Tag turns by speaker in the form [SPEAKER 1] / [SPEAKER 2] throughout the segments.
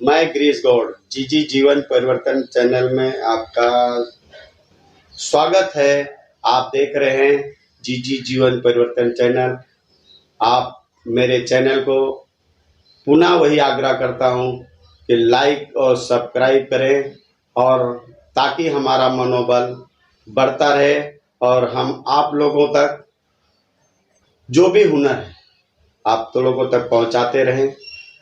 [SPEAKER 1] मैं गिरीश गौड़ जीजी जीवन परिवर्तन चैनल में आपका स्वागत है। आप देख रहे हैं जीजी जीवन परिवर्तन चैनल। आप मेरे चैनल को पुनः वही आग्रह करता हूं कि लाइक और सब्सक्राइब करें, और ताकि हमारा मनोबल बढ़ता रहे और हम आप लोगों तक जो भी हुनर है आप तो लोगों तक पहुंचाते रहें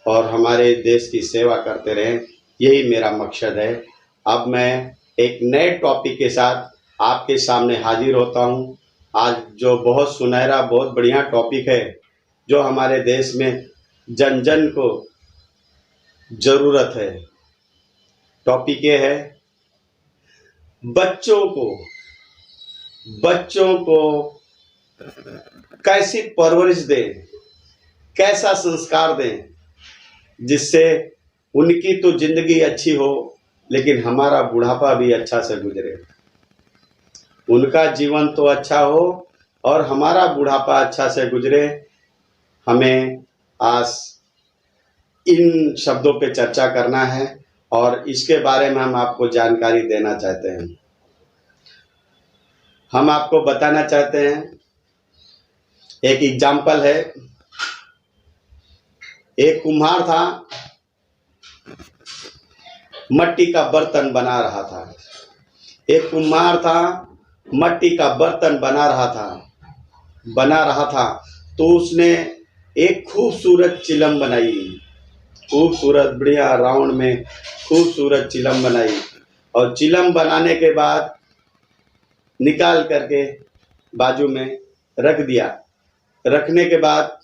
[SPEAKER 1] और हमारे देश की सेवा करते रहें। यही मेरा मकसद है। अब मैं एक नए टॉपिक के साथ आपके सामने हाजिर होता हूं। आज जो बहुत सुनहरा बहुत बढ़िया टॉपिक है, जो हमारे देश में जन जन को ज़रूरत है। टॉपिक ये है, बच्चों को कैसी परवरिश दें, कैसा संस्कार दें जिससे उनकी तो जिंदगी अच्छी हो, लेकिन हमारा बुढ़ापा भी अच्छा से गुजरे। उनका जीवन तो अच्छा हो और हमारा बुढ़ापा अच्छा से गुजरे। हमें आज इन शब्दों पे चर्चा करना है और इसके बारे में हम आपको जानकारी देना चाहते हैं। हम आपको बताना चाहते हैं, एक एग्जाम्पल है। एक कुम्हार था, मट्टी का बर्तन बना रहा था। एक कुम्हार था, मट्टी का बर्तन बना रहा था। तो उसने एक खूबसूरत चिलम बनाई, खूबसूरत बढ़िया राउंड में खूबसूरत चिलम बनाई। और चिलम बनाने के बाद निकाल करके बाजू में रख दिया। रखने के बाद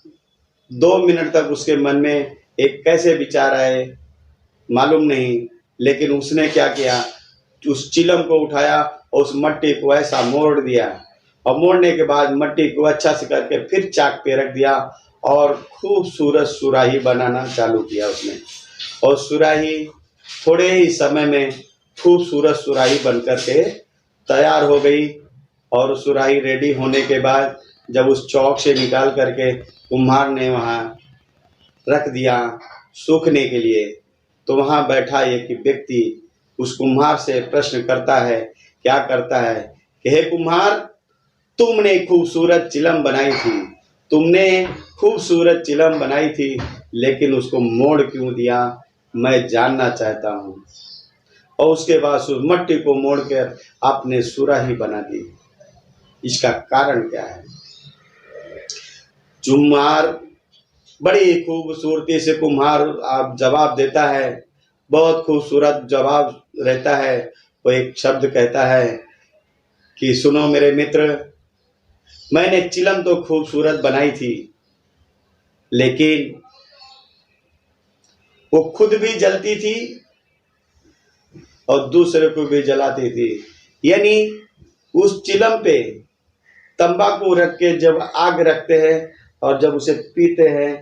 [SPEAKER 1] 2 मिनट तक उसके मन में एक कैसे विचार आए मालूम नहीं, लेकिन उसने क्या किया, उस चिलम को उठाया और उस मट्टी को ऐसा मोड़ दिया। और मोड़ने के बाद मट्टी को अच्छा से करके फिर चाक पे रख दिया और खूबसूरत सुराही बनाना चालू किया उसने। और सुराही थोड़े ही समय में खूबसूरत सुराही बनकर के तैयार हो गई। और सुराही रेडी होने के बाद जब उस चौक से निकाल करके कुम्हार ने वहाँ रख दिया सूखने के लिए, तो वहाँ बैठा एक व्यक्ति उस कुम्हार से प्रश्न करता है, क्या करता है कि हे कुम्हार, तुमने खूबसूरत चिलम बनाई थी, लेकिन उसको मोड़ क्यों दिया, मैं जानना चाहता हूँ। और उसके बाद उस मट्टी को मोड़कर आपने सुराही बना दी, इसका कारण क्या है? कुम्हार बड़ी खूबसूरती से आप जवाब देता है, बहुत खूबसूरत जवाब रहता है। वो एक शब्द कहता है कि सुनो मेरे मित्र, मैंने चिलम तो खूबसूरत बनाई थी, लेकिन वो खुद भी जलती थी और दूसरे को भी जलाती थी। यानी उस चिलम पे तंबाकू रख के जब आग रखते हैं और जब उसे पीते हैं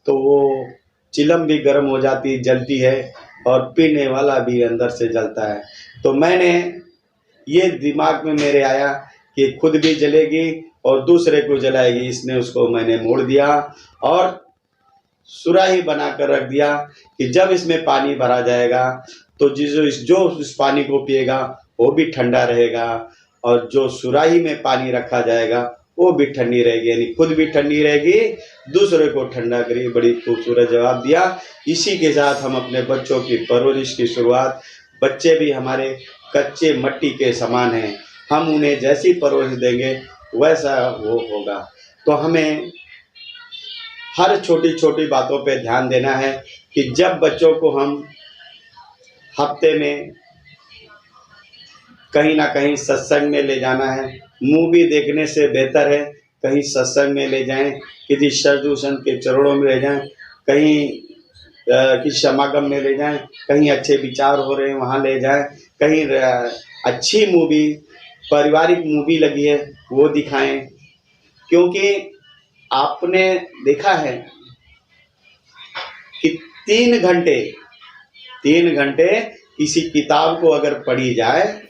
[SPEAKER 1] तो वो चिलम भी गर्म हो जाती, जलती है, और पीने वाला भी अंदर से जलता है। तो मैंने ये दिमाग में मेरे आया कि खुद भी जलेगी और दूसरे को जलाएगी, इसने उसको मैंने मोड़ दिया और सुराही बनाकर रख दिया कि जब इसमें पानी भरा जाएगा तो जो इस पानी को पिएगा वो भी ठंडा रहेगा, और जो सुराही में पानी रखा जाएगा वो भी ठंडी रहेगी, यानी खुद भी ठंडी रहेगी, दूसरे को ठंडा करेगी। बड़ी खूबसूरत जवाब दिया। इसी के साथ हम अपने बच्चों की परवरिश की शुरुआत, बच्चे भी हमारे कच्चे मट्टी के समान हैं, हम उन्हें जैसी परवरिश देंगे वैसा वो होगा। तो हमें हर छोटी छोटी बातों पे ध्यान देना है कि जब बच्चों को हम हफ्ते में कहीं ना कहीं सत्संग में ले जाना है, मूवी देखने से बेहतर है कहीं सत्संग में ले जाएं, किसी साधु संत के चरणों में ले जाएं, कहीं किसी समागम में ले जाएं, कहीं अच्छे विचार हो रहे हैं वहाँ ले जाएं, कहीं अच्छी मूवी पारिवारिक मूवी लगी है वो दिखाएं। क्योंकि आपने देखा है कि 3 घंटे किसी किताब को अगर पढ़ी जाए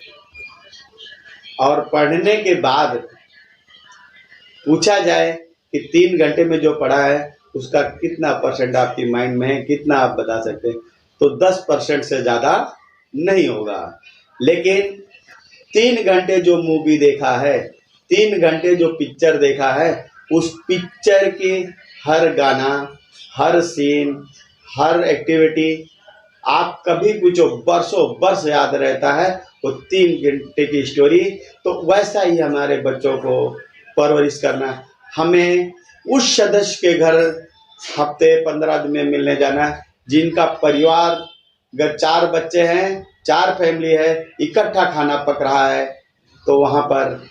[SPEAKER 1] और पढ़ने के बाद पूछा जाए कि 3 घंटे में जो पढ़ा है उसका कितना % आपकी माइंड में है, कितना आप बता सकते हैं, तो 10% से ज़्यादा नहीं होगा। लेकिन 3 घंटे जो मूवी देखा है, 3 घंटे जो पिक्चर देखा है, उस पिक्चर की हर गाना, हर सीन, हर एक्टिविटी आप कभी पूछो बरसों वर्ष याद रहता है वो 3 घंटे की स्टोरी। तो वैसा ही हमारे बच्चों को परवरिश करना। हमें उस सदस्य के घर हफ्ते 15 दिन में मिलने जाना है जिनका परिवार, अगर 4 बच्चे हैं, 4 फैमिली है, इकट्ठा खाना पक रहा है, तो वहाँ पर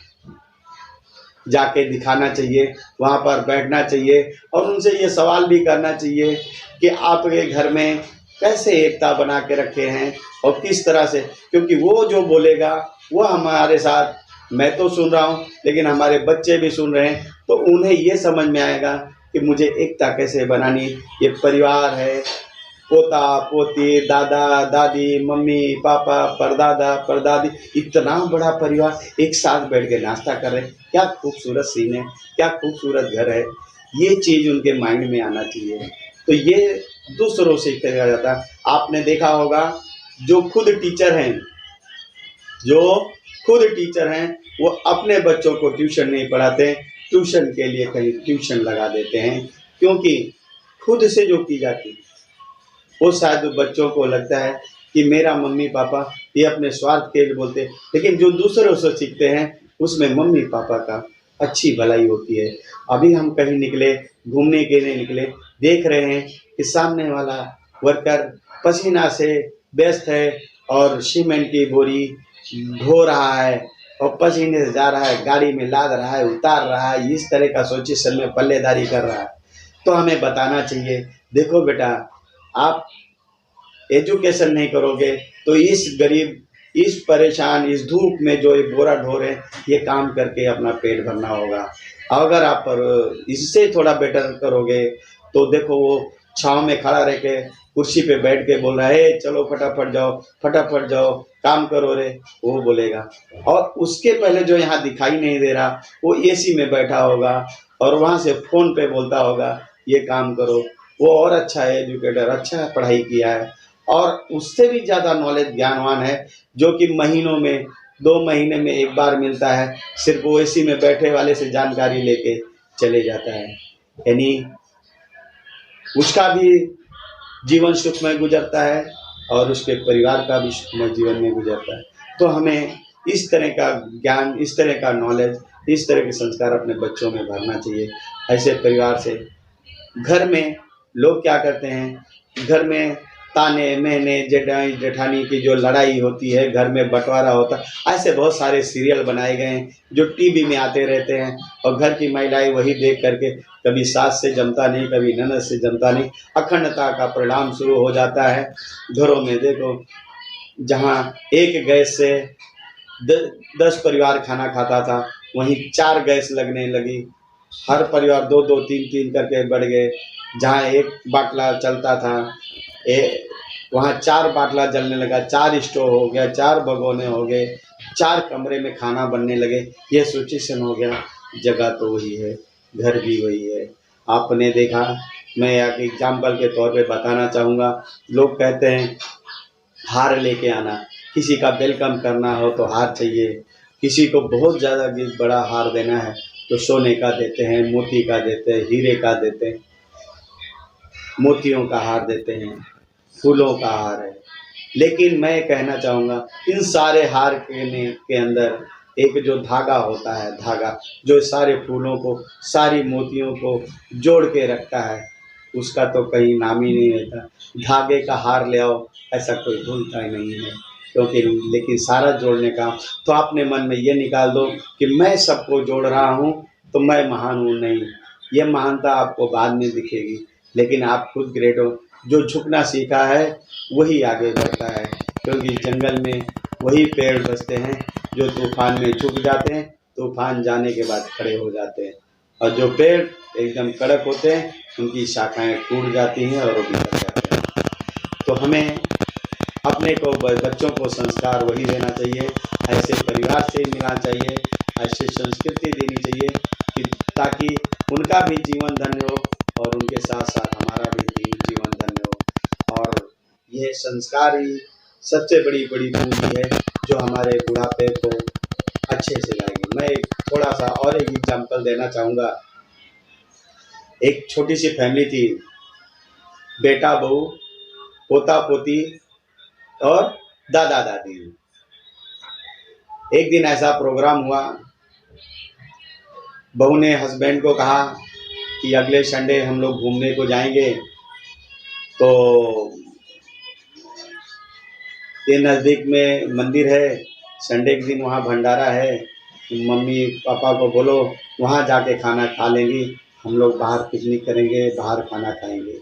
[SPEAKER 1] जाके दिखाना चाहिए, वहाँ पर बैठना चाहिए और उनसे ये सवाल भी करना चाहिए कि आपके घर में कैसे एकता बना के रखे हैं और किस तरह से, क्योंकि वो जो बोलेगा वो हमारे साथ, मैं तो सुन रहा हूँ लेकिन हमारे बच्चे भी सुन रहे हैं, तो उन्हें ये समझ में आएगा कि मुझे एकता कैसे बनानी। ये परिवार है, पोता पोती, दादा दादी, मम्मी पापा, परदादा परदादी, इतना बड़ा परिवार एक साथ बैठ के नाश्ता कर रहे हैं, क्या खूबसूरत सीन है, क्या खूबसूरत घर है। ये चीज़ उनके माइंड में आना चाहिए। तो ये दूसरों से किया जाता है। आपने देखा होगा जो खुद टीचर हैं, जो खुद टीचर हैं, वो अपने बच्चों को ट्यूशन नहीं पढ़ाते, ट्यूशन के लिए कहीं ट्यूशन लगा देते हैं, क्योंकि खुद से जो की जाती है वो शायद बच्चों को लगता है कि मेरा मम्मी पापा ये अपने स्वार्थ के लिए बोलते हैं, लेकिन जो दूसरों से सीखते हैं उसमें मम्मी पापा का अच्छी भलाई होती है। अभी हम कहीं निकले, घूमने के लिए निकले, देख रहे हैं कि सामने वाला वर्कर पसीना से व्यस्त है और सीमेंट की बोरी ढो रहा है और पसीने से जा रहा है, गाड़ी में लाद रहा है, उतार रहा है, इस तरह का सिचुएशन में पल्लेदारी कर रहा है। तो हमें बताना चाहिए, देखो बेटा, आप एजुकेशन नहीं करोगे तो इस गरीब, इस परेशान, इस धूप में जो ये बोरा ढो रहे हैं, ये काम करके अपना पेट भरना होगा। अगर आप इससे थोड़ा बेटर करोगे तो देखो वो छाँव में खड़ा रह के कुर्सी पे बैठ के बोल रहा है चलो फटाफट जाओ काम करो रे, वो बोलेगा। और उसके पहले जो यहाँ दिखाई नहीं दे रहा वो एसी में बैठा होगा और वहाँ से फ़ोन पे बोलता होगा ये काम करो, वो और अच्छा है, एजुकेटर, अच्छा पढ़ाई किया है और उससे भी ज़्यादा नॉलेज ज्ञानवान है, जो कि महीनों में 2 महीने में एक बार मिलता है, सिर्फ वो एसी में बैठे वाले से जानकारी लेके चले जाता है। यानी उसका भी जीवन सुखमय गुजरता है और उसके परिवार का भी सुखमय जीवन में गुजरता है। तो हमें इस तरह का ज्ञान, इस तरह का नॉलेज, इस तरह के संस्कार अपने बच्चों में भरना चाहिए। ऐसे परिवार से घर में लोग क्या करते हैं, घर में ताने महने, जेठाई जेठानी की जो लड़ाई होती है, घर में बंटवारा होता है, ऐसे बहुत सारे सीरियल बनाए गए हैं जो टीवी में आते रहते हैं और घर की महिलाएं वही देख करके कभी सास से जमता नहीं, कभी ननद से जमता नहीं, अखंडता का परिणाम शुरू हो जाता है। घरों में देखो, जहाँ एक गैस से 10 परिवार खाना खाता था, वहीं 4 गैस लगने लगी, हर परिवार 2-2, 3-3 करके बढ़ गए। जहाँ एक बाटला चलता था, वहाँ 4 बाटला जलने लगा, 4 स्टोव हो गया, 4 भगोने हो गए, 4 कमरे में खाना बनने लगे। ये सिचुएशन हो गया। जगह तो वही है, घर भी वही है। आपने देखा, मैं एक एग्जाम्पल के तौर पे बताना चाहूँगा, लोग कहते हैं हार लेके आना, किसी का वेलकम करना हो तो हार चाहिए, किसी को बहुत ज़्यादा बड़ा हार देना है तो सोने का देते हैं, मोती का देते हैं, हीरे का देते हैं, मोतियों का हार देते हैं, फूलों का हार है। लेकिन मैं कहना चाहूँगा, इन सारे हार के अंदर एक जो धागा होता है, धागा जो सारे फूलों को, सारी मोतियों को जोड़ के रखता है, उसका तो कहीं नाम ही नहीं रहता। धागे का हार ले आओ, ऐसा कोई भूलता ही नहीं है, क्योंकि लेकिन सारा जोड़ने का, तो आपने मन में ये निकाल दो कि मैं सबको जोड़ रहा हूँ तो मैं महान हूँ। नहीं, ये महानता आपको बाद में दिखेगी, लेकिन आप खुद ग्रेट हो। जो झुकना सीखा है वही आगे बढ़ता है, क्योंकि जंगल में वही पेड़ बसते हैं जो तूफान में झुक जाते हैं, तूफान जाने के बाद खड़े हो जाते हैं, और जो पेड़ एकदम कड़क होते हैं उनकी शाखाएं टूट जाती हैं और वो बिखर जाते हैं। तो हमें अपने को, बच्चों को संस्कार वही देना चाहिए, ऐसे परिवार से ही मिलना चाहिए, ऐसी संस्कृति देनी चाहिए कि ताकि उनका भी जीवन धन्य हो और उनके साथ साथ हमारा भी जीवन धन्य हो। और ये संस्कार ही सबसे बड़ी पूंजी है जो हमारे बुढ़ापे को अच्छे से लाएगी। मैं एक थोड़ा सा और एक एग्जांपल देना चाहूँगा। एक छोटी सी फैमिली थी, बेटा बहू, पोता पोती और दादा दादी। एक दिन ऐसा प्रोग्राम हुआ, बहू ने हस्बैंड को कहा कि अगले संडे हम लोग घूमने को जाएंगे, तो ये नज़दीक में मंदिर है, संडे के दिन वहाँ भंडारा है, मम्मी पापा को बोलो वहाँ जाके खाना खा लेंगी, हम लोग बाहर पिकनिक करेंगे, बाहर खाना खाएंगे।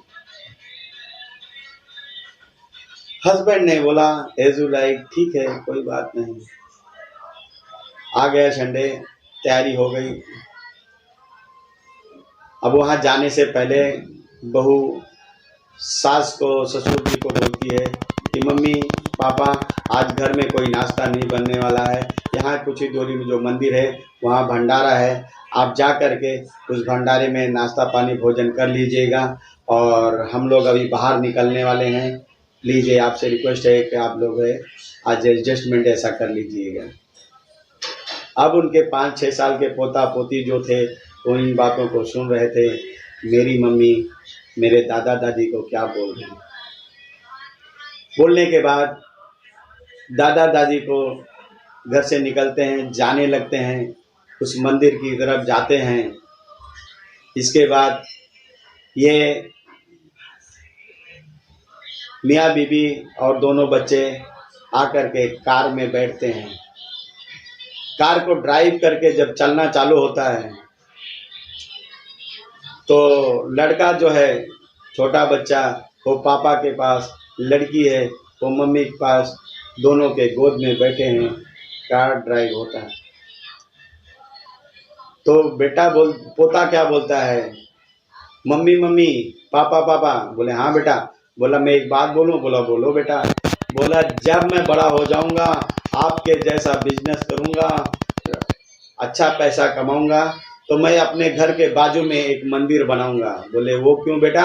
[SPEAKER 1] हस्बैंड ने बोला एज यू लाइक, ठीक है कोई बात नहीं। आ गया संडे, तैयारी हो गई। अब वहाँ जाने से पहले बहू सास को, ससुर जी को बोलती है कि मम्मी पापा आज घर में कोई नाश्ता नहीं बनने वाला है, यहाँ कुछ ही दूरी में जो मंदिर है वहाँ भंडारा है, आप जा कर के उस भंडारे में नाश्ता पानी भोजन कर लीजिएगा, और हम लोग अभी बाहर निकलने वाले हैं, प्लीज़ आपसे रिक्वेस्ट है कि आप लोग आज एडजस्टमेंट ऐसा कर लीजिएगा। अब उनके 5-6 साल के पोता पोती जो थे वो इन बातों को सुन रहे थे, मेरी मम्मी मेरे दादा दादी को क्या बोल रही हैं। बोलने के बाद दादा दादी को घर से निकलते हैं, जाने लगते हैं, उस मंदिर की तरफ जाते हैं। इसके बाद ये मियाँ बीबी और दोनों बच्चे आकर के कार में बैठते हैं। कार को ड्राइव करके जब चलना चालू होता है तो लड़का जो है, छोटा बच्चा, वो पापा के पास, लड़की है वो मम्मी के पास, दोनों के गोद में बैठे हैं। कार ड्राइव होता है तो पोता क्या बोलता है, मम्मी मम्मी, पापा पापा। बोले हाँ बेटा। बोला मैं एक बात बोलूं? बोला बोलो बेटा। बोला जब मैं बड़ा हो जाऊंगा आपके जैसा बिजनेस करूंगा, अच्छा पैसा कमाऊंगा, तो मैं अपने घर के बाजू में एक मंदिर बनाऊंगा। बोले वो क्यों बेटा?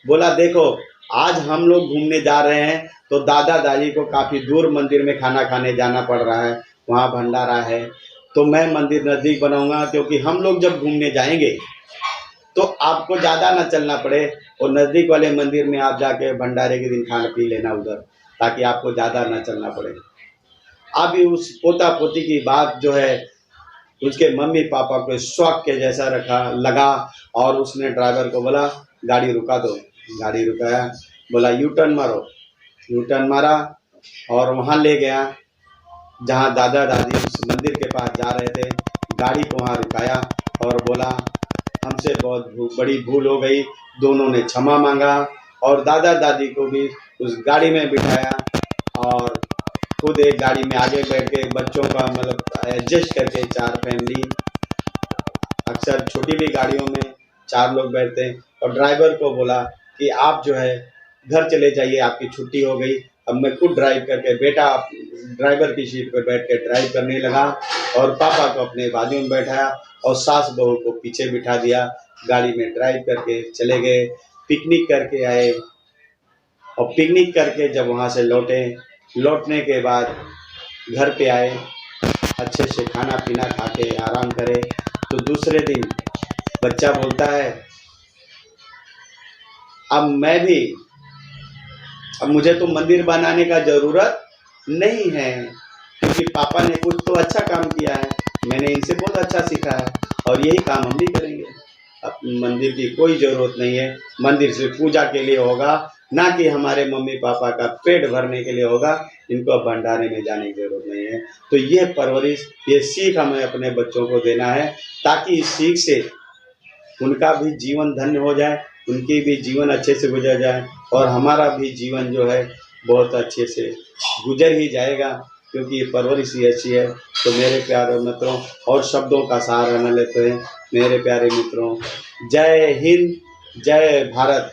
[SPEAKER 1] बोला देखो आज हम लोग घूमने जा रहे हैं तो दादा दादी को काफ़ी दूर मंदिर में खाना खाने जाना पड़ रहा है, वहाँ भंडारा है, तो मैं मंदिर नज़दीक बनाऊंगा, क्योंकि हम लोग जब घूमने जाएंगे तो आपको ज़्यादा ना चलना पड़े, और नज़दीक वाले मंदिर में आप जाके भंडारे के दिन खाना पी लेना उधर, ताकि आपको ज़्यादा ना चलना पड़े। अभी उस पोता पोती की बात जो है उसके मम्मी पापा को शौक के जैसा लगा, और उसने ड्राइवर को बोला गाड़ी रुका दो। गाड़ी रुकाया, बोला यू टर्न मारो। यू टर्न मारा और वहाँ ले गया जहाँ दादा दादी उस मंदिर के पास जा रहे थे। गाड़ी को वहाँ रुकाया और बोला हमसे बहुत बड़ी भूल हो गई। दोनों ने क्षमा मांगा और दादा दादी को भी उस गाड़ी में बिठाया और खुद एक गाड़ी में आगे बैठ के बच्चों का मतलब एडजस्ट करके 4 फैमिली, अक्सर छोटी भी गाड़ियों में 4 लोग बैठते हैं, और ड्राइवर को बोला कि आप जो है घर चले जाइए, आपकी छुट्टी हो गई, अब मैं खुद ड्राइव करके, बेटा ड्राइवर की सीट पर बैठ के ड्राइव करने लगा और पापा को अपने बाजू में बैठाया और सास बहू को पीछे बिठा दिया। गाड़ी में ड्राइव करके चले गए, पिकनिक करके आए, और पिकनिक करके जब वहाँ से लौटने के बाद घर पे आए, अच्छे से खाना पीना खा के आराम करे, तो दूसरे दिन बच्चा बोलता है अब मुझे तो मंदिर बनाने का ज़रूरत नहीं है, क्योंकि पापा ने कुछ तो अच्छा काम किया है, मैंने इनसे बहुत अच्छा सीखा है और यही काम हम भी करेंगे। अब मंदिर की कोई ज़रूरत नहीं है, मंदिर सिर्फ पूजा के लिए होगा, ना कि हमारे मम्मी पापा का पेट भरने के लिए होगा, इनको अब भंडारे में जाने की ज़रूरत नहीं है। तो ये परवरिश, ये सीख हमें अपने बच्चों को देना है, ताकि इस सीख से उनका भी जीवन धन्य हो जाए, उनकी भी जीवन अच्छे से गुजर जाए और हमारा भी जीवन जो है बहुत अच्छे से गुजर ही जाएगा, क्योंकि ये परवरिश ही अच्छी है। तो मेरे प्यारे मित्रों, और शब्दों का सहारा न लेते हैं, मेरे प्यारे मित्रों, जय हिंद, जय भारत।